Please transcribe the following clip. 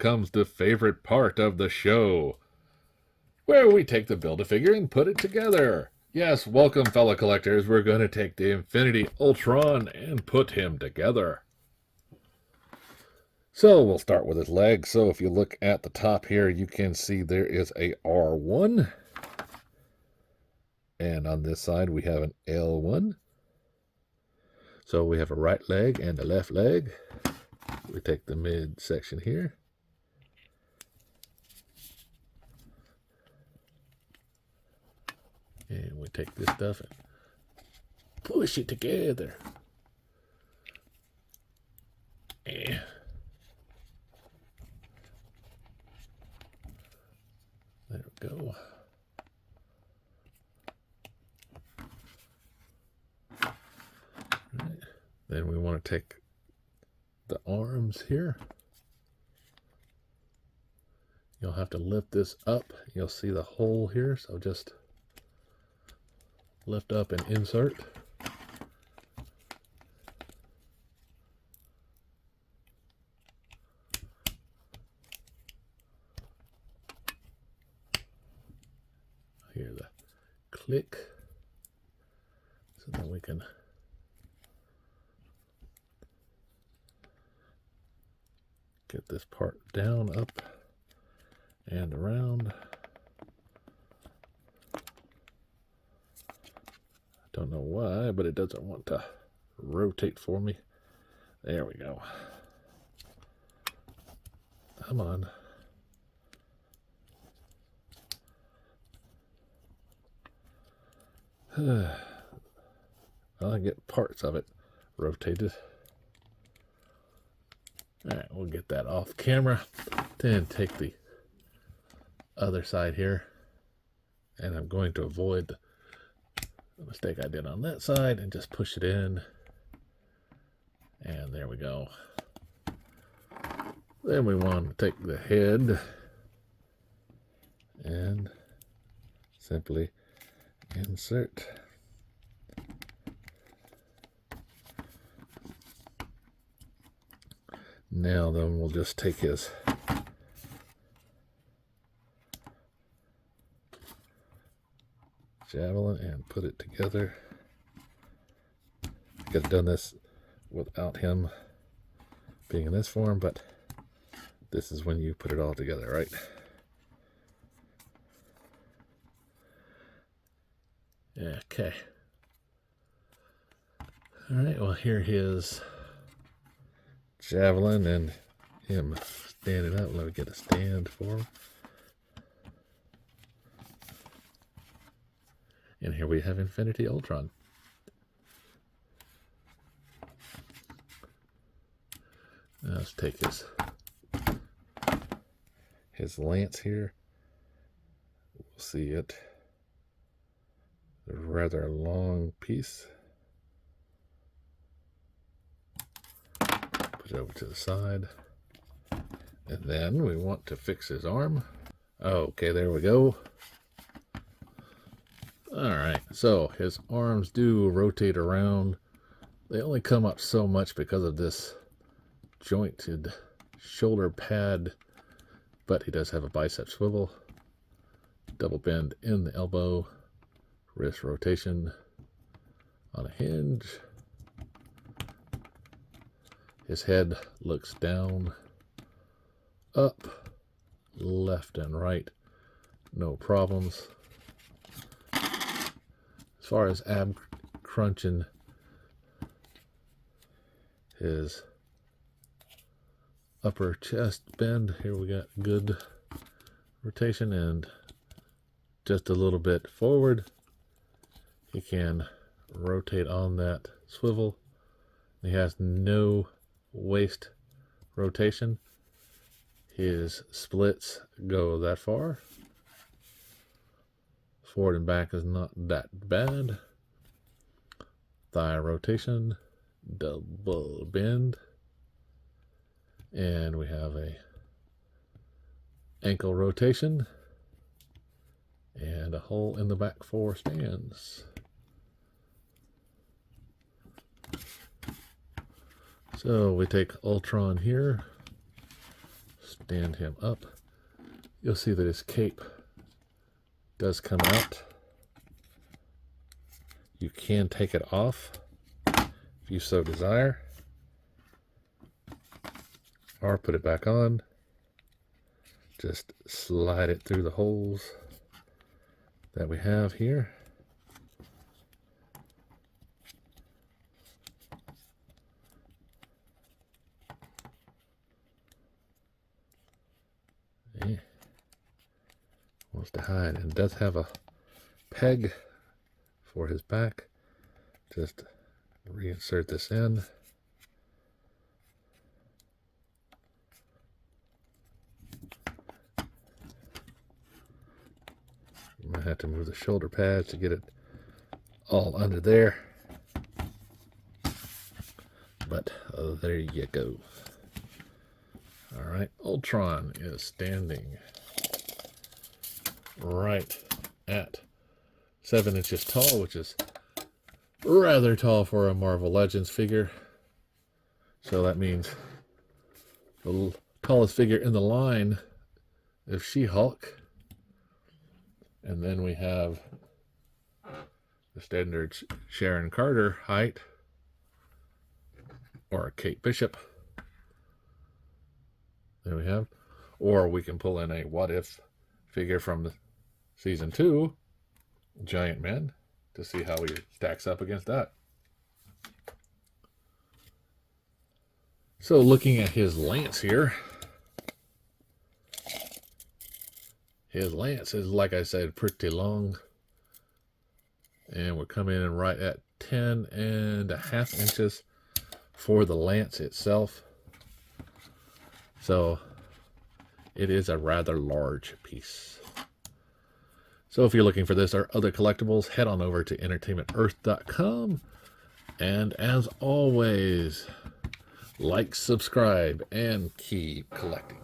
comes the favorite part of the show, where we take the Build-A-Figure and put it together. Yes, welcome fellow collectors, we're going to take the Infinity Ultron and put him together. So we'll start with his legs. So if you look at the top here, you can see there is a R1. And on this side we have an L1. So we have a right leg and a left leg. We take the mid section here. And we take this stuff and push it together. And there we go. Right. Then we want to take the arms here. You'll have to lift this up. You'll see the hole here, so just lift up and insert. Hear the click, so then we can get this part down, up, and around. Don't know why, but it doesn't want to rotate for me. There we go. Come on. I'll get parts of it rotated. Alright, we'll get that off camera. Then take the other side here. And I'm going to avoid the mistake I did on that side and just push it in. And there we go. Then we want to take the head and simply insert. Now then we'll just take his javelin and put it together. I could have done this without him being in this form, but this is when you put it all together, right? Okay. Alright, well here his javelin and him standing up. Let me get a stand for him. And here we have Infinity Ultron. Now let's take his lance here. We'll see it. A rather long piece. Put it over to the side. And then we want to fix his arm. Okay, there we go. Alright, so his arms do rotate around. They only come up so much because of this jointed shoulder pad, but he does have a bicep swivel, double bend in the elbow, wrist rotation on a hinge. His head looks down, up, left and right, no problems. As far as ab crunching, his upper chest bend, here we got good rotation, and just a little bit forward. He can rotate on that swivel. He has no waist rotation. His splits go that far. Forward and back is not that bad. Thigh rotation, double bend. And we have a ankle rotation and a hole in the back for stands. So we take Ultron here, stand him up, you'll see that his cape does come out. You can take it off if you so desire, or put it back on. Just slide it through the holes that we have here. Yeah. Wants to hide, and does have a peg for his back. Just reinsert this in. You might have to move the shoulder pads to get it all under there. But there you go. All right, Ultron is standing right at 7 inches tall, which is rather tall for a Marvel Legends figure. So that means the tallest figure in the line is She-Hulk. And then we have the standard Sharon Carter height, or Kate Bishop. There we have. Or we can pull in a What If figure from season 2, Giant Man, to see how he stacks up against that. So looking at his lance here, his lance is, like I said, pretty long. And we're coming in right at 10.5 inches for the lance itself. So it is a rather large piece. So if you're looking for this or other collectibles, head on over to entertainmentearth.com. And as always, like, subscribe, and keep collecting.